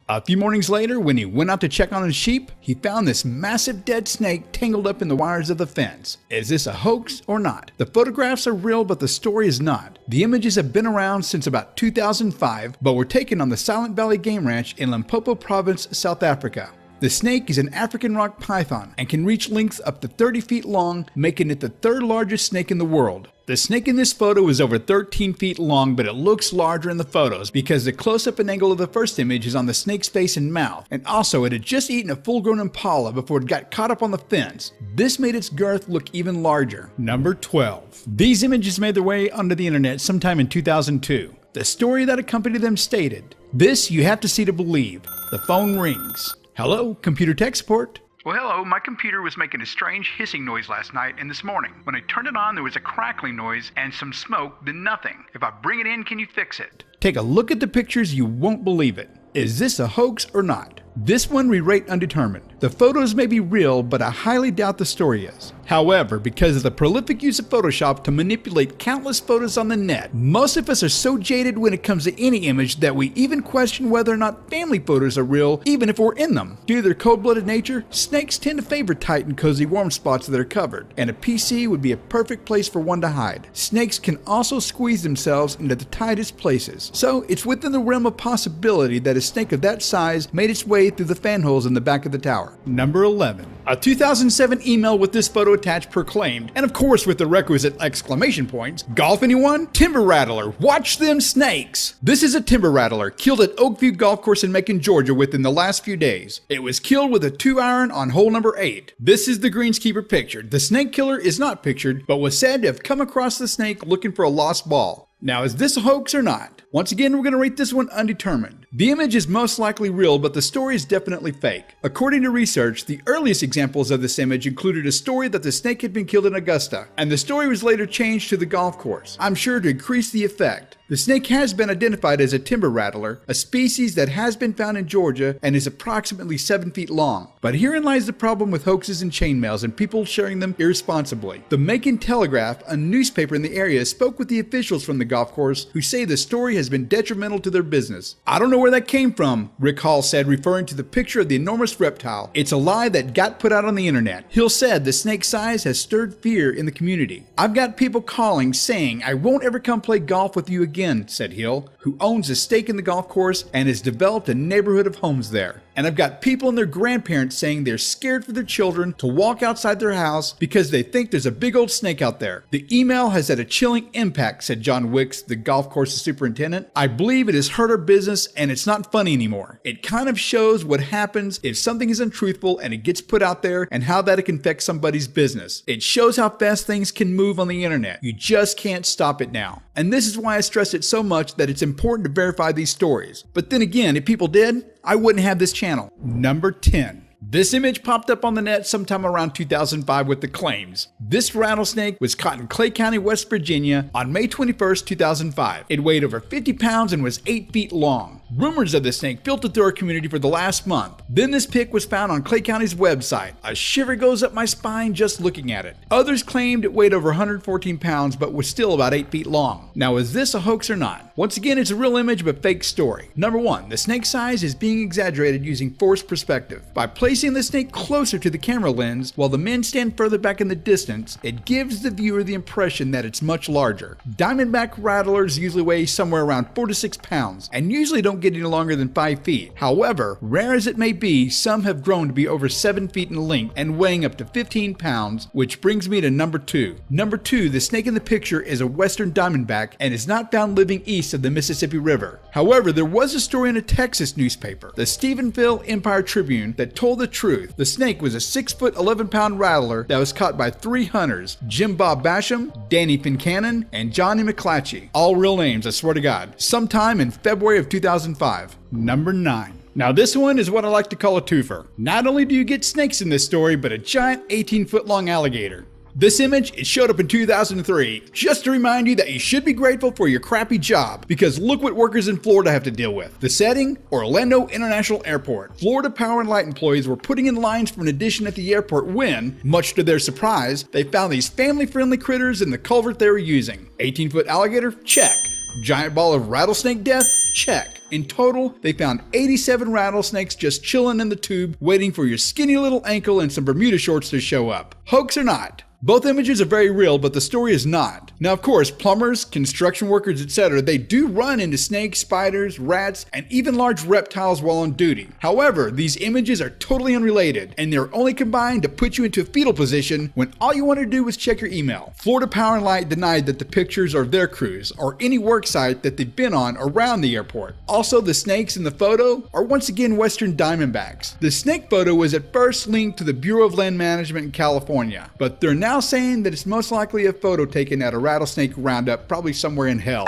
A few mornings later, when he went out to check on his sheep, he found this massive dead snake tangled up in the wires of the fence. Is this a hoax or not? The photographs are real, but the story is not. The images have been around since about 2005, but were taken on the Silent Valley Game Ranch in Limpopo Province, South Africa. The snake is an African rock python and can reach lengths up to 30 feet long, making it the third largest snake in the world. The snake in this photo is over 13 feet long, but it looks larger in the photos because the close-up and angle of the first image is on the snake's face and mouth, and also it had just eaten a full-grown impala before it got caught up on the fence. This made its girth look even larger. Number 12. These images made their way onto the internet sometime in 2002. The story that accompanied them stated, "This you have to see to believe. The phone rings. Hello, computer tech support." Well, hello, my computer was making a strange hissing noise last night and this morning. When I turned it on, there was a crackling noise and some smoke, then nothing. If I bring it in, can you fix it? Take a look at the pictures, you won't believe it. Is this a hoax or not? This one we rate undetermined. The photos may be real, but I highly doubt the story is. However, because of the prolific use of Photoshop to manipulate countless photos on the net, most of us are so jaded when it comes to any image that we even question whether or not family photos are real, even if we're in them. Due to their cold-blooded nature, snakes tend to favor tight and cozy warm spots that are covered, and a PC would be a perfect place for one to hide. Snakes can also squeeze themselves into the tightest places, so it's within the realm of possibility that a snake of that size made its way through the fan holes in the back of the tower. Number 11. A 2007 email with this photo attached proclaimed, and of course with the requisite exclamation points, "Golf anyone? Timber Rattler, watch them snakes!" This is a timber rattler killed at Oakview Golf Course in Macon, Georgia within the last few days. It was killed with a 2-iron on hole number 8. This is the greenskeeper pictured. The snake killer is not pictured, but was said to have come across the snake looking for a lost ball. Now, is this a hoax or not? Once again, we're going to rate this one undetermined. The image is most likely real, but the story is definitely fake. According to research, the earliest examples of this image included a story that the snake had been killed in Augusta, and the story was later changed to the golf course, I'm sure to increase the effect. The snake has been identified as a timber rattler, a species that has been found in Georgia and is approximately 7 feet long. But herein lies the problem with hoaxes and chainmails and people sharing them irresponsibly. The Macon Telegraph, a newspaper in the area, spoke with the officials from the golf course who say the story has been detrimental to their business. "I don't know where that came from," Rick Hall said, referring to the picture of the enormous reptile. "It's a lie that got put out on the internet." Hill said the snake's size has stirred fear in the community. "I've got people calling saying I won't ever come play golf with you again," said Hill, who owns a stake in the golf course and has developed a neighborhood of homes there. "And I've got people and their grandparents saying they're scared for their children to walk outside their house because they think there's a big old snake out there. The email has had a chilling impact," said John Wicks, the golf course's superintendent. "I believe it has hurt our business and it's not funny anymore. It kind of shows what happens if something is untruthful and it gets put out there and how that can affect somebody's business. It shows how fast things can move on the internet. You just can't stop it now. And this is why I stress it so much that it's important to verify these stories. But then again, if people did, I wouldn't have this channel." Number 10. This image popped up on the net sometime around 2005 with the claims, "This rattlesnake was caught in Clay County, West Virginia on May 21st, 2005. It weighed over 50 pounds and was 8 feet long. Rumors of the snake filtered through our community for the last month. Then this pic was found on Clay County's website. A shiver goes up my spine just looking at it. Others claimed it weighed over 114 pounds but was still about 8 feet long. Now, is this a hoax or not? Once again, it's a real image but fake story. Number 1. The snake size is being exaggerated using forced perspective. By placing the snake closer to the camera lens while the men stand further back in the distance, it gives the viewer the impression that it's much larger. Diamondback rattlers usually weigh somewhere around 4 to 6 pounds and usually don't get any longer than 5 feet. However, rare as it may be, some have grown to be over 7 feet in length and weighing up to 15 pounds, which brings me to number 2. Number 2, the snake in the picture is a western diamondback and is not found living east of the Mississippi River. However, there was a story in a Texas newspaper, the Stephenville Empire Tribune, that told the truth. The snake was a 6-foot, 11-pound rattler that was caught by 3 hunters, Jim Bob Basham, Danny Fincannon, and Johnny McClatchy. All real names, I swear to God. Sometime in February of 2005. Number 9. Now this one is what I like to call a twofer. Not only do you get snakes in this story, but a giant 18-foot long alligator. This image, it showed up in 2003, just to remind you that you should be grateful for your crappy job, because look what workers in Florida have to deal with. The setting? Orlando International Airport. Florida Power and Light employees were putting in lines for an addition at the airport when, much to their surprise, they found these family-friendly critters in the culvert they were using. 18-foot alligator? Check. Giant ball of rattlesnake death? Check. In total, they found 87 rattlesnakes just chilling in the tube, waiting for your skinny little ankle and some Bermuda shorts to show up. Hoax or not? Both images are very real, but the story is not. Now, of course, plumbers, construction workers, etc., they do run into snakes, spiders, rats, and even large reptiles while on duty. However, these images are totally unrelated, and they're only combined to put you into a fetal position when all you want to do was check your email. Florida Power and Light denied that the pictures are their crews or any work site that they've been on around the airport. Also, the snakes in the photo are once again Western Diamondbacks. The snake photo was at first linked to the Bureau of Land Management in California, but they're now saying that it's most likely a photo taken at a rattlesnake roundup, probably somewhere in hell.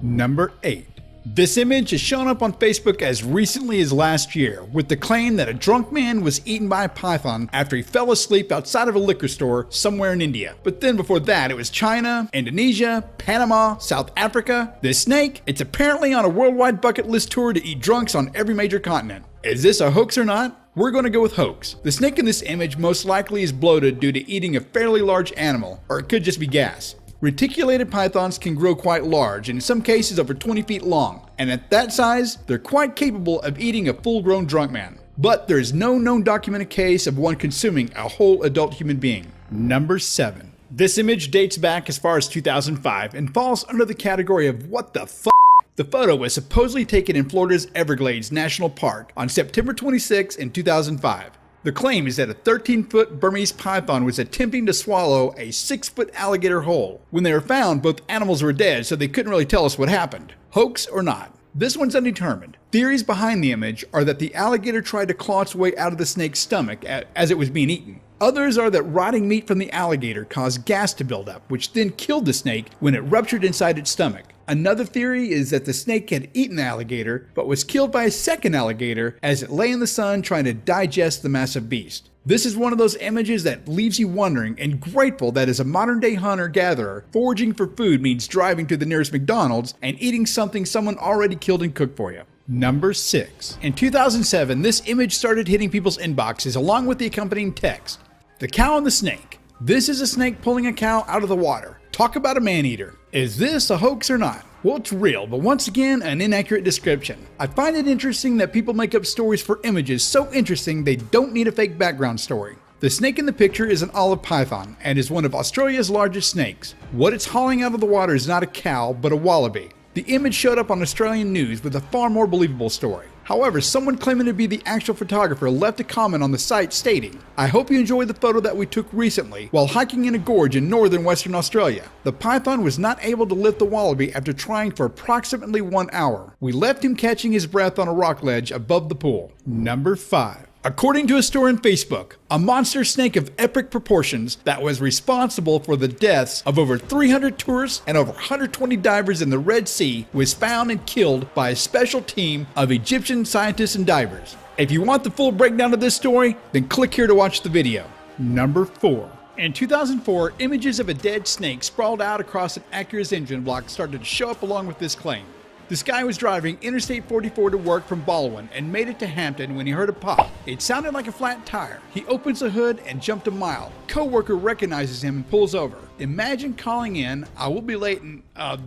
Number 8. This image has shown up on Facebook as recently as last year, with the claim that a drunk man was eaten by a python after he fell asleep outside of a liquor store somewhere in India. But then before that, it was China, Indonesia, Panama, South Africa. This snake, it's apparently on a worldwide bucket list tour to eat drunks on every major continent. Is this a hoax or not? We're going to go with hoax. The snake in this image most likely is bloated due to eating a fairly large animal, or it could just be gas. Reticulated pythons can grow quite large, and in some cases over 20 feet long, and at that size, they're quite capable of eating a full-grown drunk man. But there is no known documented case of one consuming a whole adult human being. Number 7. This image dates back as far as 2005 and falls under the category of what the f***. The photo was supposedly taken in Florida's Everglades National Park on September 26 in 2005. The claim is that a 13-foot Burmese python was attempting to swallow a 6-foot alligator whole. When they were found, both animals were dead, so they couldn't really tell us what happened. Hoax or not? This one's undetermined. Theories behind the image are that the alligator tried to claw its way out of the snake's stomach as it was being eaten. Others are that rotting meat from the alligator caused gas to build up, which then killed the snake when it ruptured inside its stomach. Another theory is that the snake had eaten the alligator, but was killed by a second alligator as it lay in the sun trying to digest the massive beast. This is one of those images that leaves you wondering and grateful that as a modern-day hunter-gatherer, foraging for food means driving to the nearest McDonald's and eating something someone already killed and cooked for you. Number 6. In 2007, this image started hitting people's inboxes along with the accompanying text. The cow and the snake. This is a snake pulling a cow out of the water. Talk about a man-eater. Is this a hoax or not? Well, it's real, but once again, an inaccurate description. I find it interesting that people make up stories for images so interesting they don't need a fake background story. The snake in the picture is an olive python and is one of Australia's largest snakes. What it's hauling out of the water is not a cow, but a wallaby. The image showed up on Australian news with a far more believable story. However, someone claiming to be the actual photographer left a comment on the site stating, "I hope you enjoyed the photo that we took recently while hiking in a gorge in northern Western Australia. The python was not able to lift the wallaby after trying for approximately 1 hour. We left him catching his breath on a rock ledge above the pool." Number 5. According to a story on Facebook, a monster snake of epic proportions that was responsible for the deaths of over 300 tourists and over 120 divers in the Red Sea was found and killed by a special team of Egyptian scientists and divers. If you want the full breakdown of this story, then click here to watch the video. Number 4. In 2004, images of a dead snake sprawled out across an Acura's engine block started to show up along with this claim. This guy was driving Interstate 44 to work from Baldwin and made it to Hampton when he heard a pop. It sounded like a flat tire. He opens the hood and jumped a mile. Coworker recognizes him and pulls over. Imagine calling in, "I will be late," and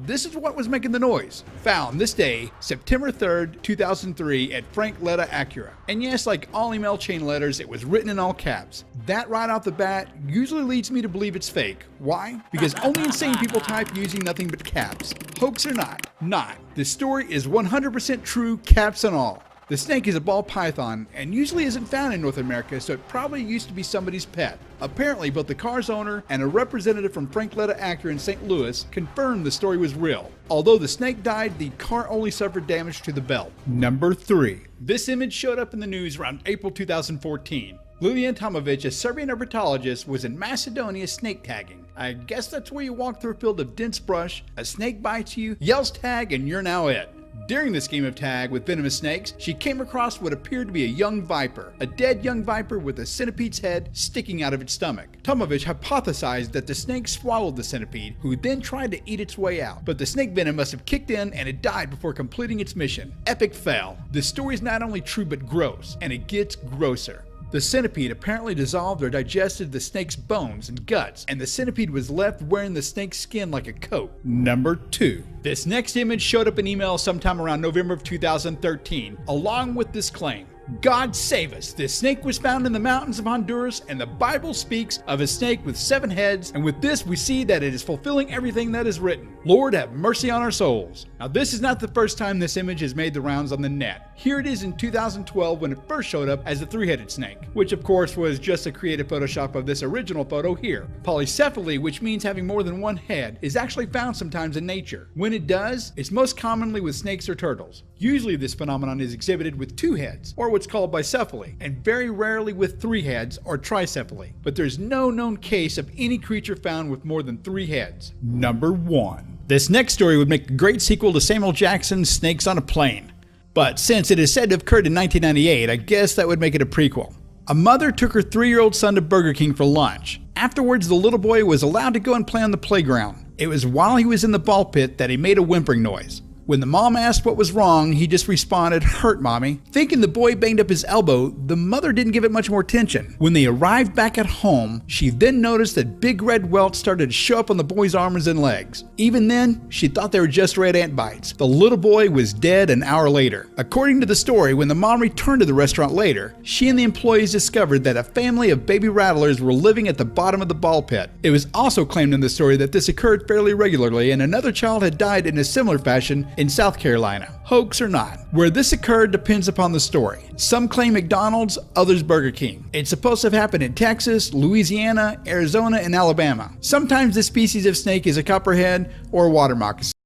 this is what was making the noise. Found this day, September 3rd, 2003 at Frank Letta Acura. And yes, like all email chain letters, it was written in all caps. That right off the bat usually leads me to believe it's fake. Why? Because only insane people type using nothing but caps. Hoax or not? Not. This story is 100% true, caps and all. The snake is a ball python and usually isn't found in North America, so it probably used to be somebody's pet. Apparently, both the car's owner and a representative from Frank Letta Acura in St. Louis confirmed the story was real. Although the snake died, the car only suffered damage to the belt. Number 3. This image showed up in the news around April 2014. Lilian Tomovic, a Serbian herpetologist, was in Macedonia snake tagging. I guess that's where you walk through a field of dense brush, a snake bites you, yells tag, and you're now it. During this game of tag with venomous snakes, she came across what appeared to be a young viper, a dead young viper with a centipede's head sticking out of its stomach. Tomovic hypothesized that the snake swallowed the centipede, who then tried to eat its way out. But the snake venom must have kicked in and it died before completing its mission. Epic fail. This story is not only true but gross, and it gets grosser. The centipede apparently dissolved or digested the snake's bones and guts, and the centipede was left wearing the snake's skin like a coat. Number 2. This next image showed up in email sometime around November of 2013, along with this claim. God save us, this snake was found in the mountains of Honduras, and the Bible speaks of a snake with 7 heads, and with this we see that it is fulfilling everything that is written. Lord, have mercy on our souls. Now this is not the first time this image has made the rounds on the net. Here it is in 2012 when it first showed up as a 3-headed snake, which of course was just a creative Photoshop of this original photo here. Polycephaly, which means having more than one head, is actually found sometimes in nature. When it does, it's most commonly with snakes or turtles. Usually this phenomenon is exhibited with 2 heads, or what's called bicephaly, and very rarely with 3 heads, or tricephaly. But there's no known case of any creature found with more than 3 heads. Number 1. This next story would make a great sequel to Samuel Jackson's Snakes on a Plane. But since it is said to have occurred in 1998, I guess that would make it a prequel. A mother took her 3-year-old son to Burger King for lunch. Afterwards, the little boy was allowed to go and play on the playground. It was while he was in the ball pit that he made a whimpering noise. When the mom asked what was wrong, he just responded, "Hurt, mommy." Thinking the boy banged up his elbow, the mother didn't give it much more attention. When they arrived back at home, she then noticed that big red welts started to show up on the boy's arms and legs. Even then, she thought they were just red ant bites. The little boy was dead an hour later. According to the story, when the mom returned to the restaurant later, she and the employees discovered that a family of baby rattlers were living at the bottom of the ball pit. It was also claimed in the story that this occurred fairly regularly, and another child had died in a similar fashion in South Carolina. Hoax or not, where this occurred depends upon the story. Some claim McDonald's, others Burger King. It's supposed to have happened in Texas, Louisiana, Arizona, and Alabama. Sometimes this species of snake is a copperhead or a water moccasin.